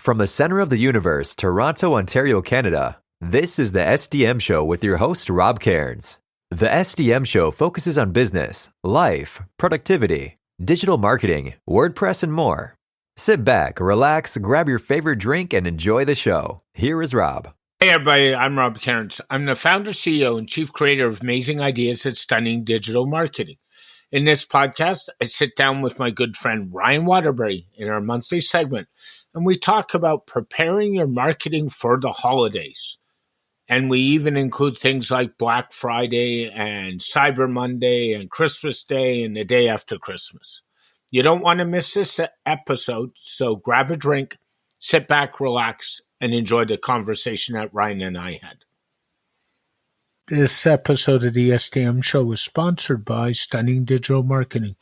From the center of the universe, Toronto, Ontario, Canada, this is the SDM Show with your host, Rob Cairns. The SDM Show focuses on business, life, productivity, digital marketing, WordPress, and more. Sit back, relax, grab your favorite drink, and enjoy the show. Here is Rob. Hey everybody, I'm Rob Cairns. I'm the founder, CEO, and chief creator of Amazing Ideas at Stunning Digital Marketing. In this podcast, I sit down with my good friend Ryan Waterbury in our monthly segment, and we talk about preparing your marketing for the holidays. And we even include things like Black Friday and Cyber Monday and Christmas Day and the day after Christmas. You don't want to miss this episode, so grab a drink, sit back, relax, and enjoy the conversation that Ryan and I had. This episode of the SDM Show is sponsored by Stunning Digital Marketing,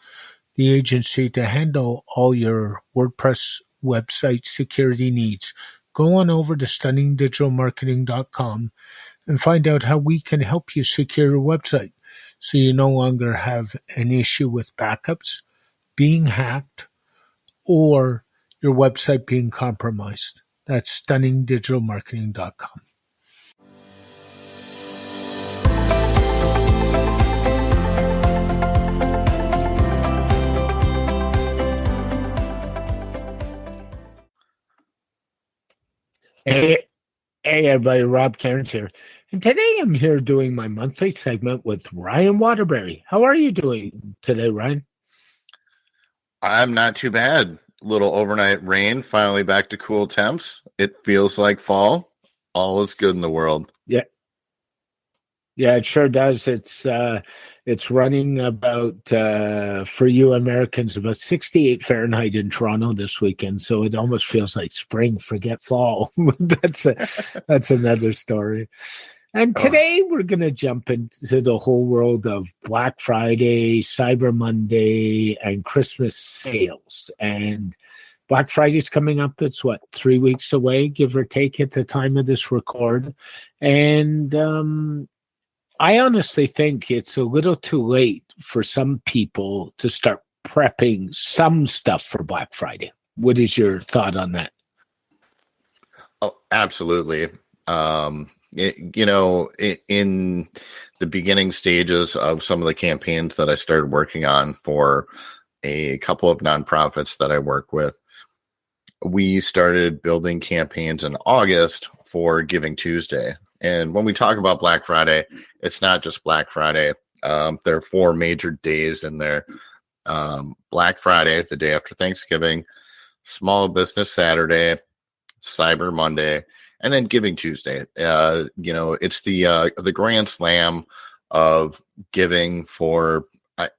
the agency to handle all your WordPress website security needs. Go on over to stunningdigitalmarketing.com and find out how we can help you secure your website so you no longer have an issue with backups, being hacked, or your website being compromised. That's stunningdigitalmarketing.com. Hey everybody, Rob Cairns here. And today I'm here doing my monthly segment with Ryan Waterbury. How are you doing today, Ryan? I'm not too bad. Little overnight rain, finally back to cool temps. It feels like fall. All is good in the world. Yeah, it sure does. It's running about for you Americans about 68 Fahrenheit in Toronto this weekend, so it almost feels like spring. Forget fall. That's another story. And today we're going to jump into the whole world of Black Friday, Cyber Monday, and Christmas sales. And Black Friday's coming up. It's 3 weeks away, give or take, at the time of this record. And I honestly think it's a little too late for some people to start prepping some stuff for Black Friday. What is your thought on that? Oh, absolutely. In the beginning stages of some of the campaigns that I started working on for a couple of nonprofits that I work with, we started building campaigns in August for Giving Tuesday. And when we talk about Black Friday, it's not just Black Friday. There are 4 major days in there. Black Friday, the day after Thanksgiving, Small Business Saturday, Cyber Monday, and then Giving Tuesday. It's the grand slam of giving for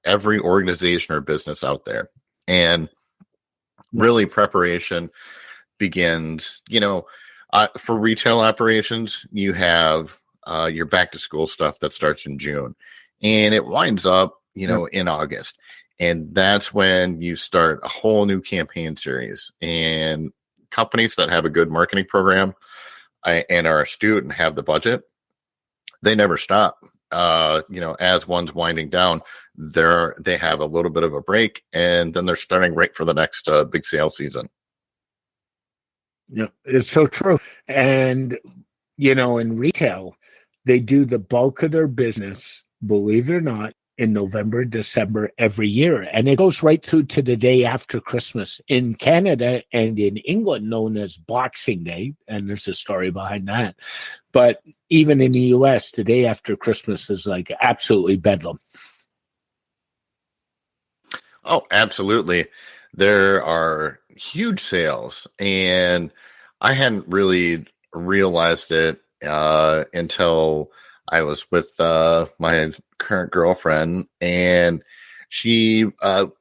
every organization or business out there. And really preparation begins, for retail operations, you have your back to school stuff that starts in June and it winds up, in August. And that's when you start a whole new campaign series, and companies that have a good marketing program and are astute and have the budget, they never stop. As one's winding down, they have a little bit of a break, and then they're starting right for the next big sale season. Yeah, it's so true. And, in retail, they do the bulk of their business, believe it or not, in November, December every year. And it goes right through to the day after Christmas in Canada and in England, known as Boxing Day. And there's a story behind that. But even in the US, the day after Christmas is like absolutely bedlam. Oh, absolutely. There are huge sales, and I hadn't really realized it until I was with my current girlfriend, and she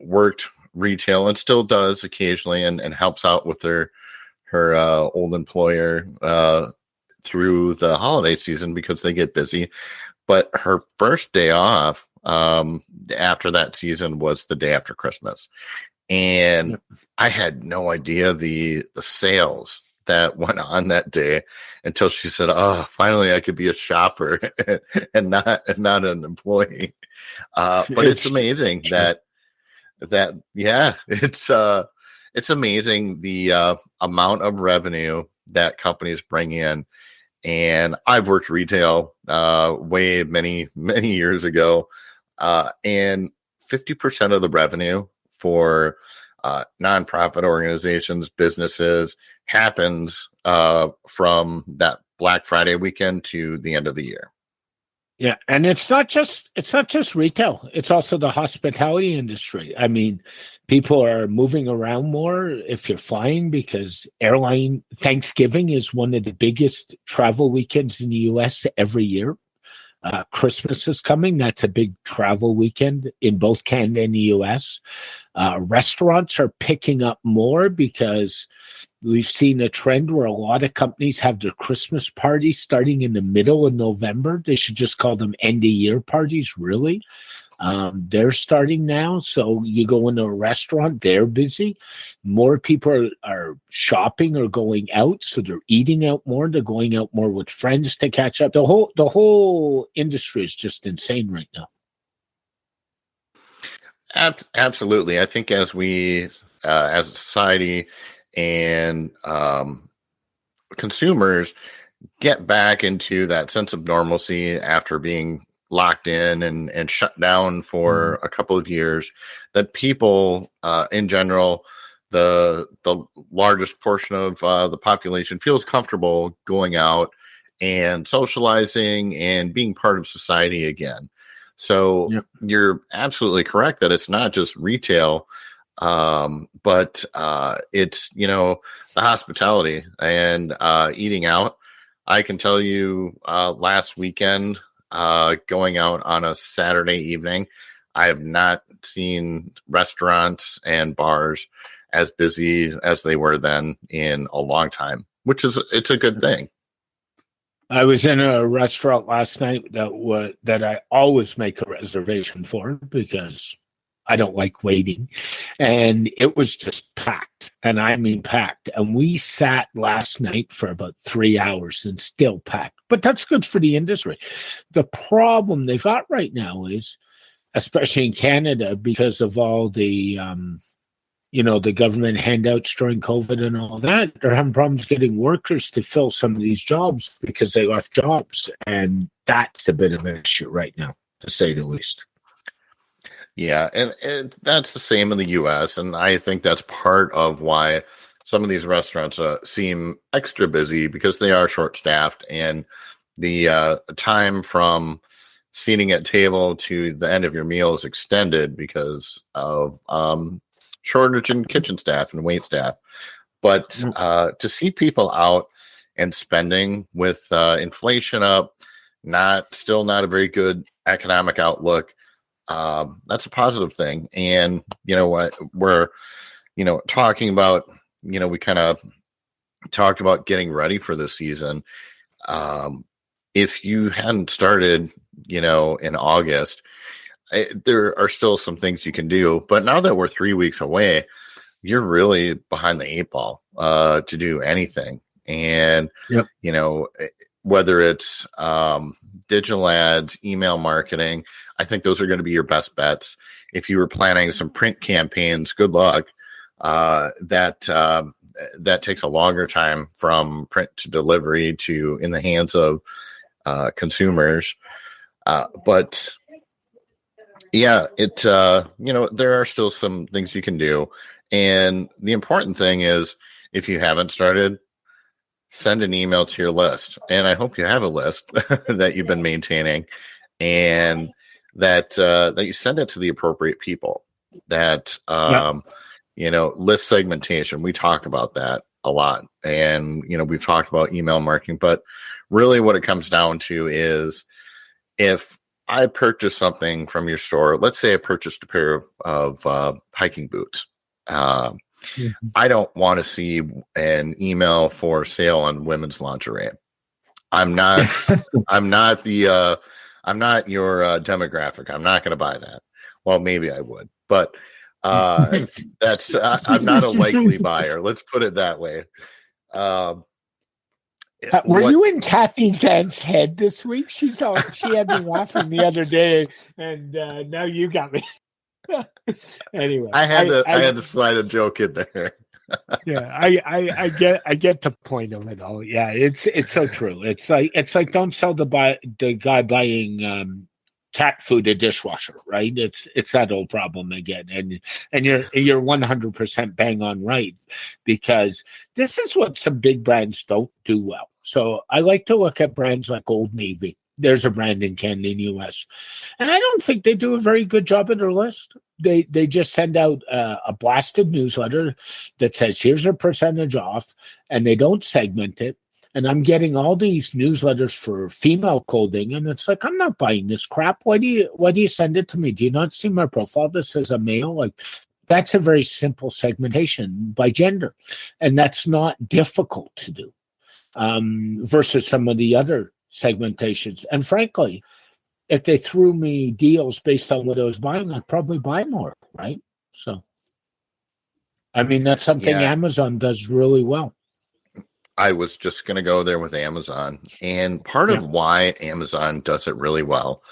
worked retail and still does occasionally, and helps out with her old employer through the holiday season because they get busy. But her first day off after that season was the day after Christmas. And I had no idea the sales that went on that day until she said, "Oh, finally I could be a shopper and not an employee." But it's amazing that it's it's amazing the amount of revenue that companies bring in. And I've worked retail way many years ago, and 50% of the revenue for nonprofit organizations, businesses, happens from that Black Friday weekend to the end of the year. Yeah, and it's not just retail. It's also the hospitality industry. I mean, people are moving around more if you're flying, because airline Thanksgiving is one of the biggest travel weekends in the US every year. Christmas is coming. That's a big travel weekend in both Canada and the US. Restaurants are picking up more because we've seen a trend where a lot of companies have their Christmas parties starting in the middle of November. They should just call them end-of-year parties, really. They're starting now. So you go into a restaurant, they're busy. More people are shopping or going out, so they're eating out more. They're going out more with friends to catch up. The whole industry is just insane right now. Absolutely. I think as we, as a society and consumers get back into that sense of normalcy after being locked in and shut down for a couple of years, that people in general, the largest portion of the population feels comfortable going out and socializing and being part of society again. So You're absolutely correct that it's not just retail, but it's, the hospitality and eating out. I can tell you last weekend, going out on a Saturday evening, I have not seen restaurants and bars as busy as they were then in a long time, it's a good thing. I was in a restaurant last night that I always make a reservation for because I don't like waiting, and it was just packed, and I mean packed. And we sat last night for about 3 hours and still packed. But that's good for the industry. The problem they've got right now is, especially in Canada, because of all the the government handouts during COVID and all that, they're having problems getting workers to fill some of these jobs because they left jobs. And that's a bit of an issue right now, to say the least. Yeah, and that's the same in the U.S., and I think that's part of why some of these restaurants seem extra busy, because they are short-staffed, and the time from seating at table to the end of your meal is extended because of shortage in kitchen staff and wait staff. But to see people out and spending with inflation up, still not a very good economic outlook, that's a positive thing. And you know what, we're talking about, we kind of talked about getting ready for this season. If you hadn't started in August, there are still some things you can do, but now that we're 3 weeks away, you're really behind the 8 ball to do anything. And whether it's digital ads, email marketing, I think those are going to be your best bets. If you were planning some print campaigns, good luck. That takes a longer time from print to delivery to in the hands of consumers. But yeah, there are still some things you can do. And the important thing is, if you haven't started, send an email to your list. And I hope you have a list that you've been maintaining, and that you send it to the appropriate people. That list segmentation, we talk about that a lot, and we've talked about email marketing, but really what it comes down to is, if I purchased something from your store, let's say I purchased a pair of hiking boots. I don't want to see an email for sale on women's lingerie. I'm not your demographic. I'm not going to buy that. Well, maybe I would, but I'm not a likely buyer. Let's put it that way. Were you in Kathy's aunt's head this week? She had me laughing the other day, and now you got me. Anyway, I had to slide a joke in there. Yeah, I get the point of it all. Yeah, it's so true. It's like don't sell the guy buying cat food a dishwasher, right? It's that old problem again, and you're 100% bang on right, because this is what some big brands don't do well. So I like to look at brands like Old Navy. There's a brand in Canada and US, and I don't think they do a very good job of their list. They just send out a blasted newsletter that says here's a percentage off, and they don't segment it. And I'm getting all these newsletters for female clothing, and it's like, I'm not buying this crap. Why do you send it to me? Do you not see my profile that says a male? Like, that's a very simple segmentation by gender, and that's not difficult to do versus some of the other segmentations. And frankly, if they threw me deals based on what I was buying, I'd probably buy more, right? So, I mean, that's something Amazon does really well. I was just going to go there with Amazon. And part of why Amazon does it really well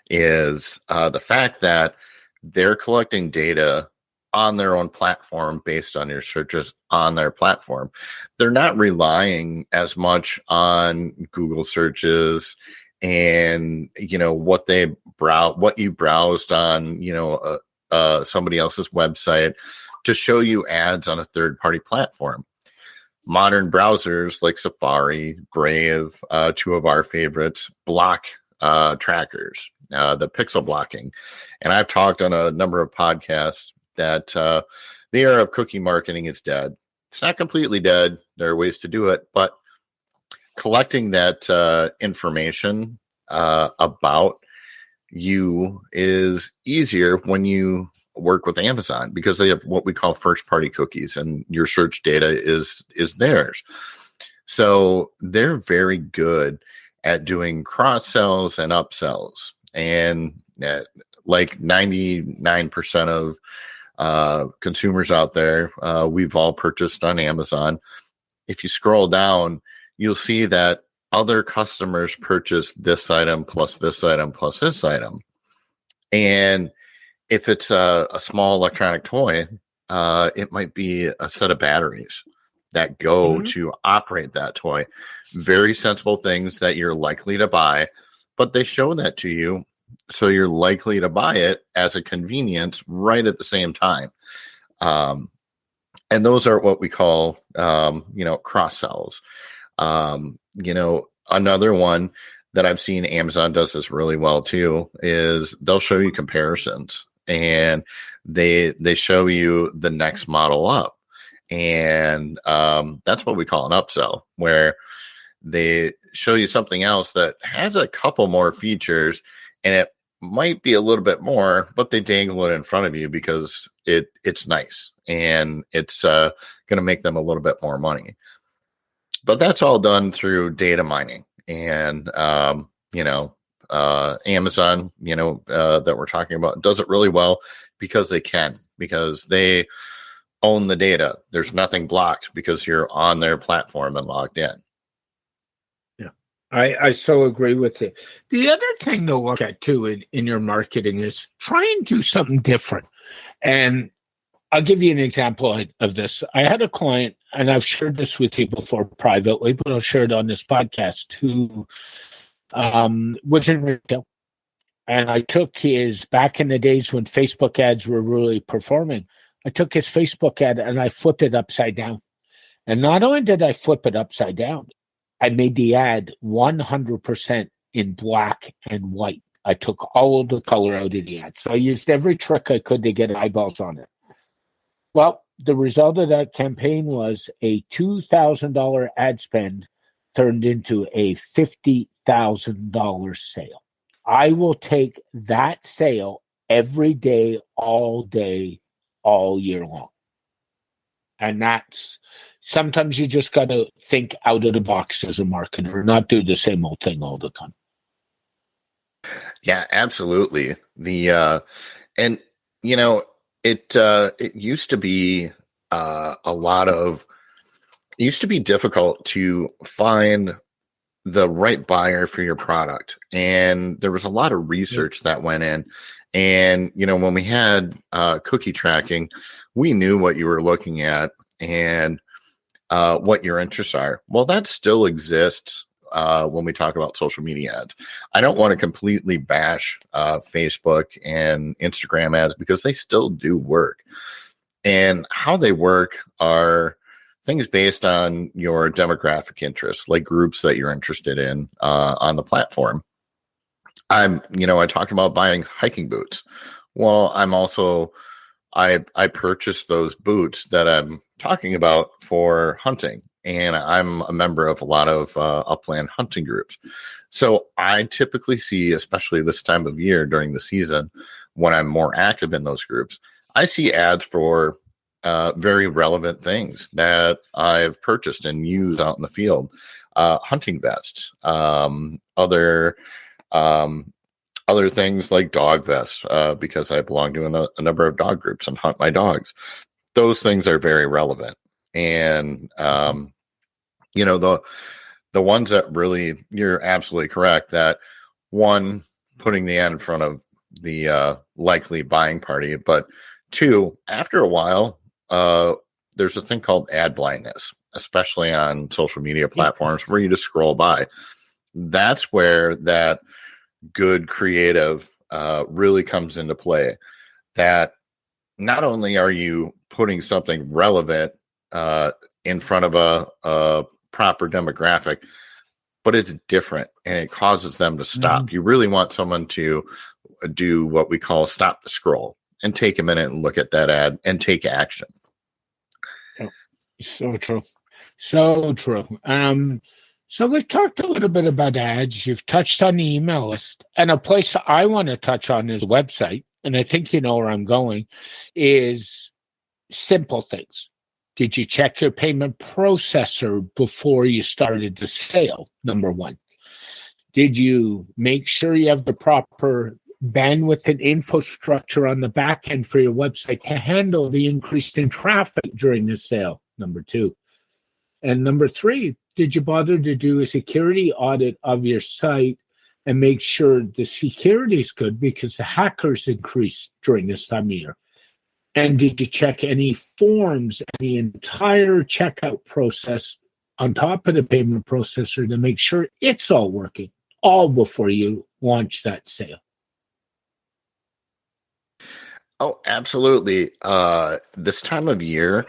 is the fact that they're collecting data on their own platform based on your searches on their platform. They're not relying as much on Google searches and, what you browsed on, somebody else's website to show you ads on a third-party platform. Modern browsers like Safari, Brave, two of our favorites, block trackers, the pixel blocking. And I've talked on a number of podcasts that the era of cookie marketing is dead. It's not completely dead. There are ways to do it, but collecting that information about you is easier when you work with Amazon, because they have what we call first party cookies, and your search data is theirs. So they're very good at doing cross sells and upsells, and like 99% of consumers out there, we've all purchased on Amazon. If you scroll down, you'll see that other customers purchase this item plus this item plus this item. And if it's a small electronic toy, it might be a set of batteries that go to operate that toy. Very sensible things that you're likely to buy, but they show that to you, so you're likely to buy it as a convenience right at the same time. And those are what we call, cross sells. Another one that I've seen Amazon does this really well too is they'll show you comparisons, and they show you the next model up. And that's what we call an upsell, where they show you something else that has a couple more features, and it might be a little bit more, but they dangle it in front of you because it's nice, and it's going to make them a little bit more money. But that's all done through data mining. And, Amazon, that we're talking about, does it really well because they own the data. There's nothing blocked because you're on their platform and logged in. Yeah, I so agree with you. The other thing to look at too in your marketing is try and do something different. And I'll give you an example of this. I had a client, and I've shared this with you before privately, but I'll share it on this podcast, who was in retail. And I took back in the days when Facebook ads were really performing, I took his Facebook ad and I flipped it upside down. And not only did I flip it upside down, I made the ad 100% in black and white. I took all of the color out of the ad. So I used every trick I could to get eyeballs on it. Well, the result of that campaign was a $2,000 ad spend turned into a $50,000 sale. I will take that sale every day, all year long. And that's, sometimes you just got to think out of the box as a marketer, not do the same old thing all the time. Yeah, absolutely. It used to be it used to be difficult to find the right buyer for your product. And there was a lot of research that went in. And, when we had cookie tracking, we knew what you were looking at. and what your interests are. Well, that still exists when we talk about social media ads. I don't want to completely bash Facebook and Instagram ads because they still do work. And how they work are things based on your demographic interests, like groups that you're interested in on the platform. I talk about buying hiking boots. Well, I purchased those boots that I'm talking about for hunting, and I'm a member of a lot of upland hunting groups. So I typically see, especially this time of year during the season, when I'm more active in those groups, I see ads for very relevant things that I've purchased and used out in the field. Hunting vests, other things like dog vests, because I belong to a number of dog groups and hunt my dogs. Those things are very relevant. And, the ones that really, you're absolutely correct that one, putting the ad in front of the likely buying party, but two, after a while, there's a thing called ad blindness, especially on social media platforms where you just scroll by. That's where that good creative really comes into play. That not only are you putting something relevant in front of a proper demographic, but it's different and it causes them to stop. You really want someone to do what we call stop the scroll and take a minute and look at that ad and take action. So true. So true. So we've talked a little bit about ads. You've touched on the email list. And a place I want to touch on is a website, and I think you know where I'm going, is simple things. Did you check your payment processor before you started the sale? Number one. Did you make sure you have the proper bandwidth and infrastructure on the back end for your website to handle the increase in traffic during the sale? Number two. And number three, did you bother to do a security audit of your site and make sure the security is good, because the hackers increase during this time of year? And did you check any forms, the entire checkout process on top of the payment processor to make sure it's all working, all before you launch that sale? Oh, absolutely. This time of year,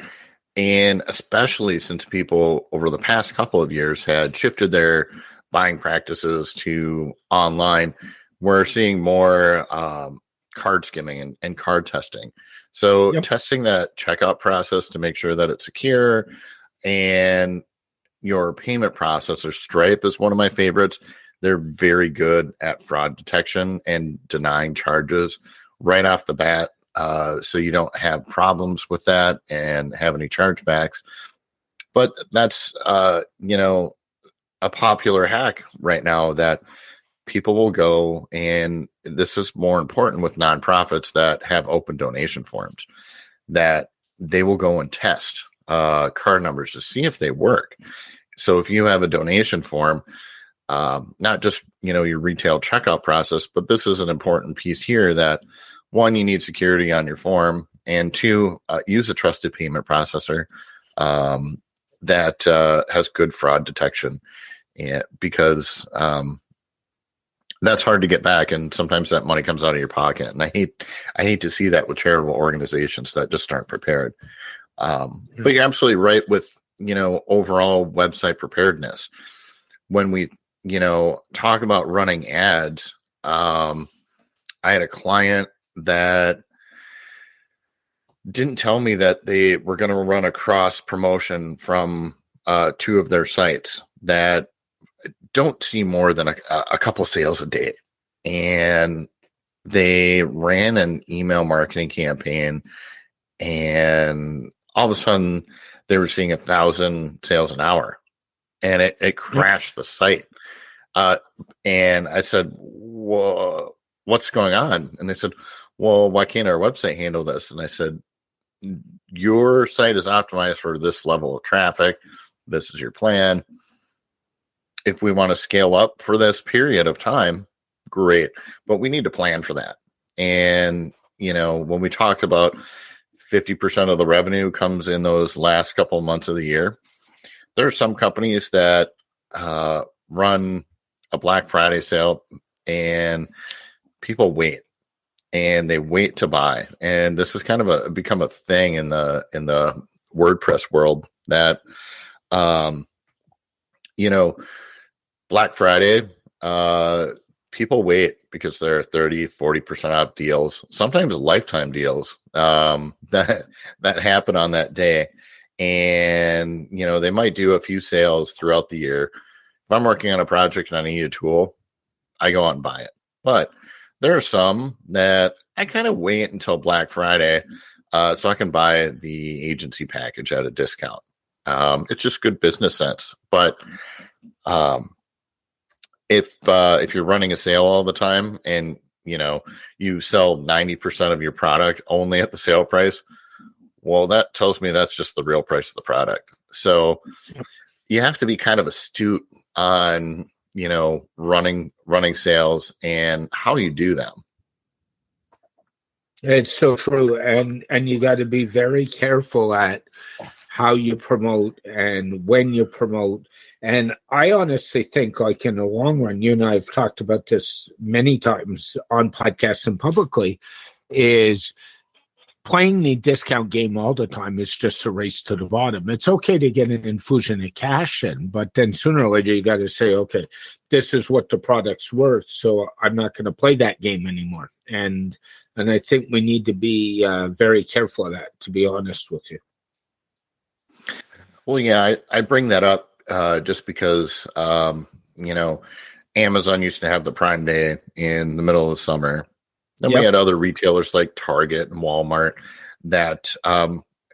and especially since people over the past couple of years had shifted their buying practices to online, we're seeing more card skimming and card testing. So testing that checkout process to make sure that it's secure, and your payment processor, Stripe, is one of my favorites. They're very good at fraud detection and denying charges right off the bat. So you don't have problems with that and have any chargebacks. But that's, a popular hack right now that people will go, and this is more important with nonprofits that have open donation forms, that they will go and test card numbers to see if they work. So if you have a donation form, not just, your retail checkout process, but this is an important piece here that, one, you need security on your form, and two, use a trusted payment processor that has good fraud detection, because that's hard to get back, and sometimes that money comes out of your pocket. And I hate to see that with charitable organizations that just aren't prepared. But you're absolutely right with overall website preparedness. When we talk about running ads, I had a client that didn't tell me that they were going to run a cross promotion from two of their sites that don't see more than a couple sales a day. And they ran an email marketing campaign, and all of a sudden they were seeing 1,000 sales an hour, and it crashed the site. And I said, "Whoa, what's going on?" And they said, "Well, why can't our website handle this?" And I said, "Your site is optimized for this level of traffic. This is your plan. If we want to scale up for this period of time, great, but we need to plan for that." And, when we talked about 50% of the revenue comes in those last couple of months of the year. There are some companies that run a Black Friday sale and people wait and they wait to buy. And this has kind of become a thing in the WordPress world that, Black Friday, people wait because there are 30, 40% off deals, sometimes lifetime deals that happen on that day. And, they might do a few sales throughout the year. If I'm working on a project and I need a tool, I go out and buy it. But there are some that I kind of wait until Black Friday so I can buy the agency package at a discount. It's just good business sense. But if you're running a sale all the time and you sell 90% of your product only at the sale price, well, that tells me that's just the real price of the product. So you have to be kind of astute on running sales and how you do them. It's so true, and you got to be very careful at how you promote and when you promote. And I honestly think, like, in the long run, you and I have talked about this many times on podcasts and publicly, is playing the discount game all the time is just a race to the bottom. It's okay to get an infusion of cash in, but then sooner or later you got to say, okay, this is what the product's worth, so I'm not going to play that game anymore. And I think we need to be very careful of that, to be honest with you. Well, yeah, I bring that up just because, Amazon used to have the Prime Day in the middle of the summer. Then we had other retailers like Target and Walmart that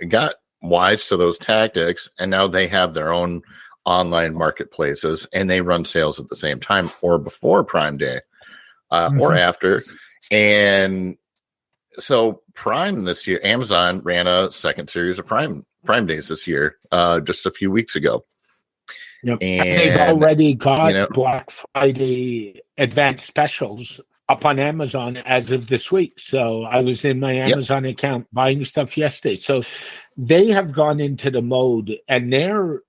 got wise to those tactics, and now they have their own online marketplaces, and they run sales at the same time or before Prime Day or after. And so Prime this year, Amazon ran a second series of Prime Days this year, just a few weeks ago. Yep. And they've already got Black Friday advanced specials up on Amazon as of this week. So I was in my Amazon account buying stuff yesterday. So they have gone into the mode, and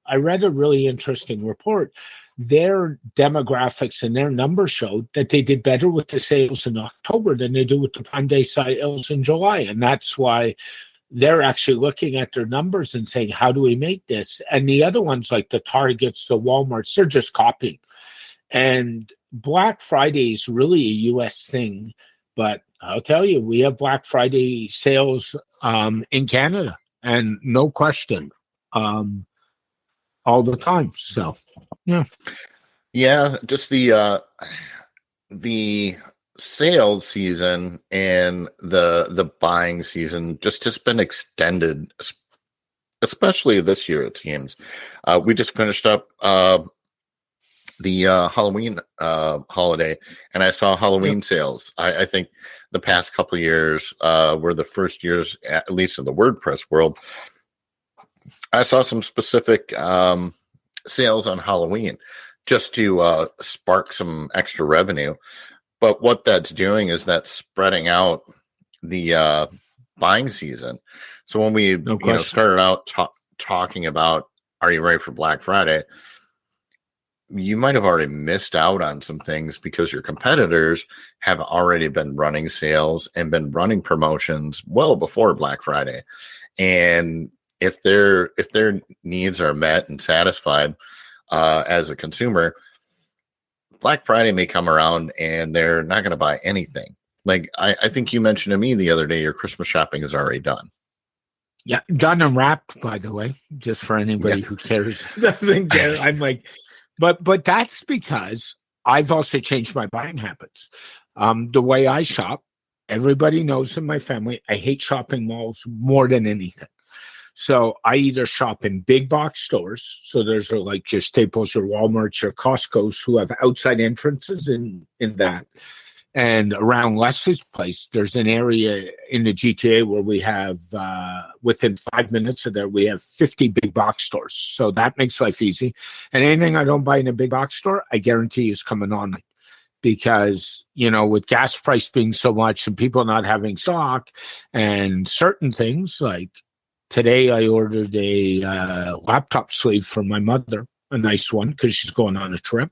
I read a really interesting report. Their demographics and their numbers showed that they did better with the sales in October than they do with the Prime Day sales in July. And that's why they're actually looking at their numbers and saying, how do we make this? And the other ones, like the Targets, the Walmarts, they're just copying. And Black Friday is really a U.S. thing, but I'll tell you, we have Black Friday sales in Canada, and no question, all the time. So, just the sales season and the buying season just has been extended, especially this year. It seems we just finished up the Halloween holiday, and I saw Halloween sales. I think the past couple of years were the first years, at least in the WordPress world, I saw some specific sales on Halloween just to spark some extra revenue. But what that's doing is that's spreading out the buying season. So when we started out talking about, are you ready for Black Friday? You might have already missed out on some things because your competitors have already been running sales and been running promotions well before Black Friday. And if their needs are met and satisfied as a consumer, Black Friday may come around and they're not going to buy anything. Like I think you mentioned to me the other day, your Christmas shopping is already done. Yeah, done and wrapped, by the way, just for anybody who cares. Doesn't care. I'm like, but that's because I've also changed my buying habits. The way I shop, everybody knows in my family, I hate shopping malls more than anything. So I either shop in big box stores. So there's like your Staples, your Walmarts, your Costco's who have outside entrances in that. And around Leslie's place, there's an area in the GTA where we have, within 5 minutes of there, we have 50 big box stores. So that makes life easy. And anything I don't buy in a big box store, I guarantee is coming online. because, with gas price being so much and people not having stock and certain things, like today I ordered a laptop sleeve for my mother, a nice one, because she's going on a trip.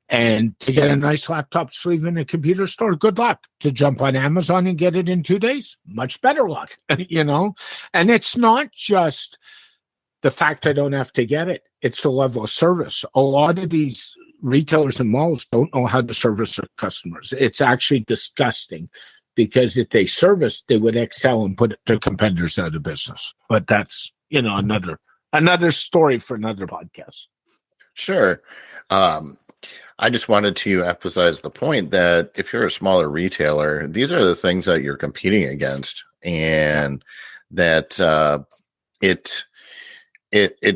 And to get a nice laptop sleeve in a computer store, good luck. To jump on Amazon and get it in 2 days, much better luck, And it's not just the fact I don't have to get it. It's the level of service. A lot of these retailers and malls don't know how to service their customers. It's actually disgusting, because if they service, they would excel and put their competitors out of business. But that's, another story for another podcast. Sure. I just wanted to emphasize the point that if you're a smaller retailer, these are the things that you're competing against, and that it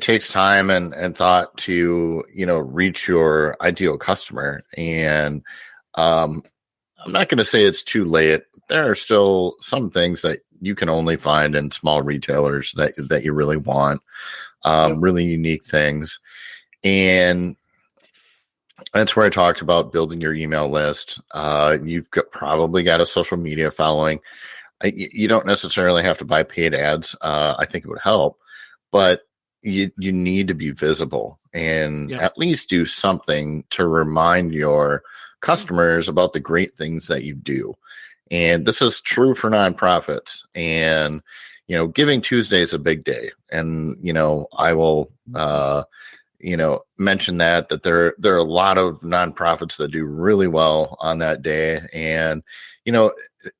takes time and thought to, reach your ideal customer. And I'm not going to say it's too late. There are still some things that you can only find in small retailers that you really want, really unique things. And that's where I talked about building your email list. You've probably got a social media following. You don't necessarily have to buy paid ads. I think it would help, but you need to be visible and at least do something to remind your customers about the great things that you do. And this is true for nonprofits. And, Giving Tuesday is a big day. And, I will, mention that there are a lot of nonprofits that do really well on that day. And,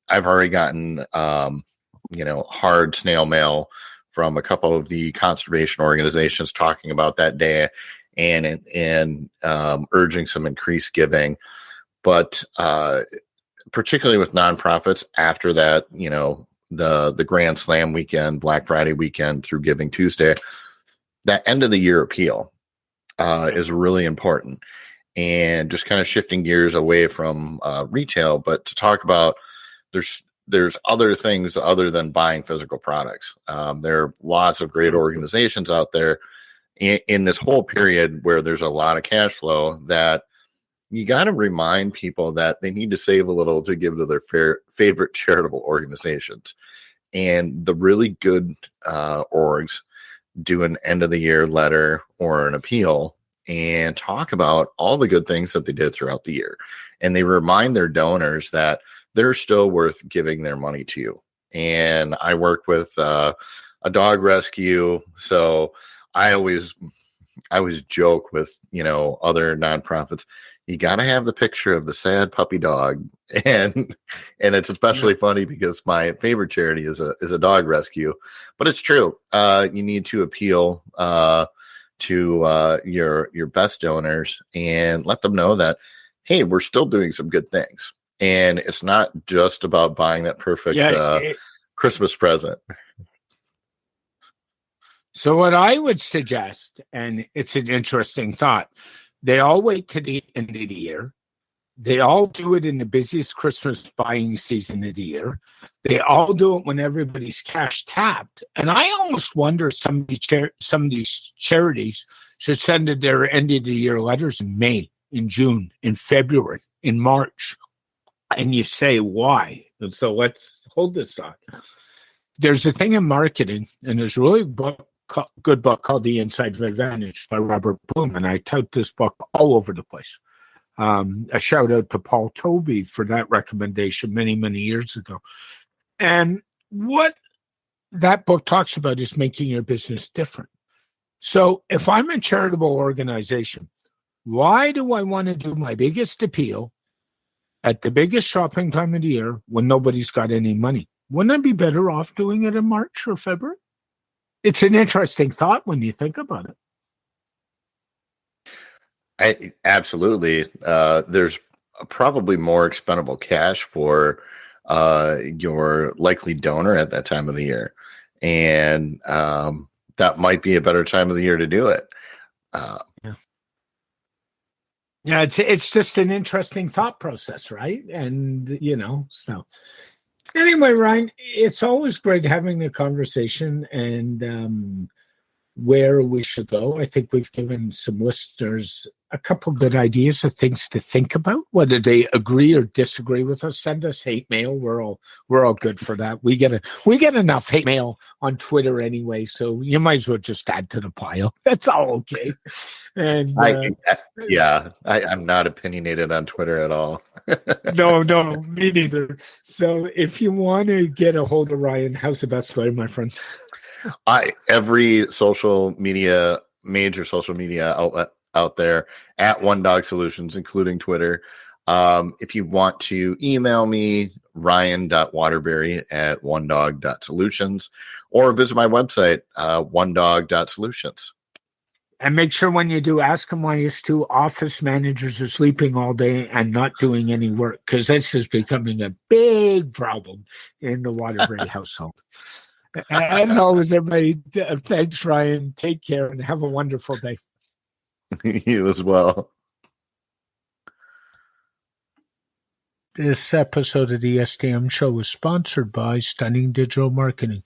I've already gotten, hard snail mail from a couple of the conservation organizations talking about that day and urging some increased giving. But particularly with nonprofits after that, the Grand Slam weekend, Black Friday weekend through Giving Tuesday, that end of the year appeal is really important. And just kind of shifting gears away from retail, but to talk about there's other things other than buying physical products. There are lots of great organizations out there in this whole period where there's a lot of cash flow that you got to remind people that they need to save a little to give to their favorite charitable organizations. And the really good orgs do an end of the year letter or an appeal and talk about all the good things that they did throughout the year. And they remind their donors that they're still worth giving their money to. And I work with a dog rescue. So I always joke with, other nonprofits, you got to have the picture of the sad puppy dog. And it's especially funny because my favorite charity is a dog rescue, but it's true. You need to appeal to your best donors and let them know that, hey, we're still doing some good things. And it's not just about buying that perfect Christmas present. So what I would suggest, and it's an interesting thought, they all wait to the end of the year. They all do it in the busiest Christmas buying season of the year. They all do it when everybody's cash tapped. And I almost wonder some of these charities should send their end of the year letters in May, in June, in February, in March. And you say, why? And so let's hold this thought. There's a thing in marketing, and there's a really good book called The Inside Advantage by Robert Bloom, and I tout this book all over the place. A shout out to Paul Toby for that recommendation many, many years ago. And what that book talks about is making your business different. So if I'm a charitable organization, why do I want to do my biggest appeal at the biggest shopping time of the year when nobody's got any money? Wouldn't I be better off doing it in March or February? It's an interesting thought when you think about it. Absolutely. There's probably more expendable cash for your likely donor at that time of the year. And that might be a better time of the year to do it. Yeah, it's just an interesting thought process, right? And, so anyway, Ryan, it's always great having a conversation. And where we should go. I think we've given some listeners a couple good ideas of things to think about, whether they agree or disagree with us. Send us hate mail. We're all good for that. We get enough hate mail on Twitter anyway, so you might as well just add to the pile. That's all okay. And I'm not opinionated on Twitter at all. No, me neither. So if you want to get a hold of Ryan, how's the best way, my friend? Every major social media outlet out there at One Dog Solutions, including Twitter. If you want to email me, ryan.waterbury@onedog.solutions, or visit my website, onedog.solutions. And make sure when you do, ask them why his two office managers are sleeping all day and not doing any work, because this is becoming a big problem in the Waterbury household. As always, everybody, thanks, Ryan. Take care and have a wonderful day. You as well. This episode of the SDM Show is sponsored by Stunning Digital Marketing,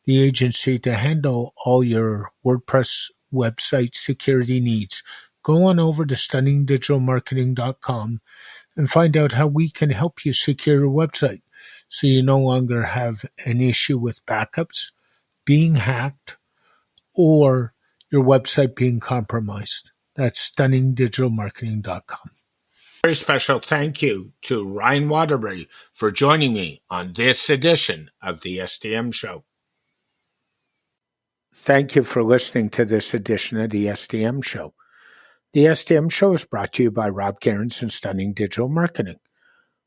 the agency to handle all your WordPress website security needs. Go on over to stunningdigitalmarketing.com and find out how we can help you secure your website so you no longer have an issue with backups, being hacked, or your website being compromised. That's stunningdigitalmarketing.com. Very special thank you to Ryan Waterbury for joining me on this edition of the SDM Show. Thank you for listening to this edition of the SDM Show. The SDM Show is brought to you by Rob Cairns and Stunning Digital Marketing.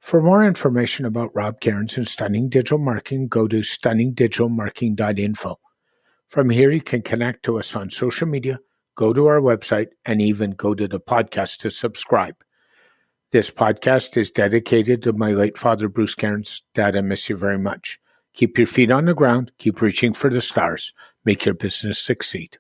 For more information about Rob Cairns and Stunning Digital Marketing, go to stunningdigitalmarketing.info. From here, you can connect to us on social media, go to our website, and even go to the podcast to subscribe. This podcast is dedicated to my late father, Bruce Cairns. Dad, I miss you very much. Keep your feet on the ground. Keep reaching for the stars. Make your business succeed.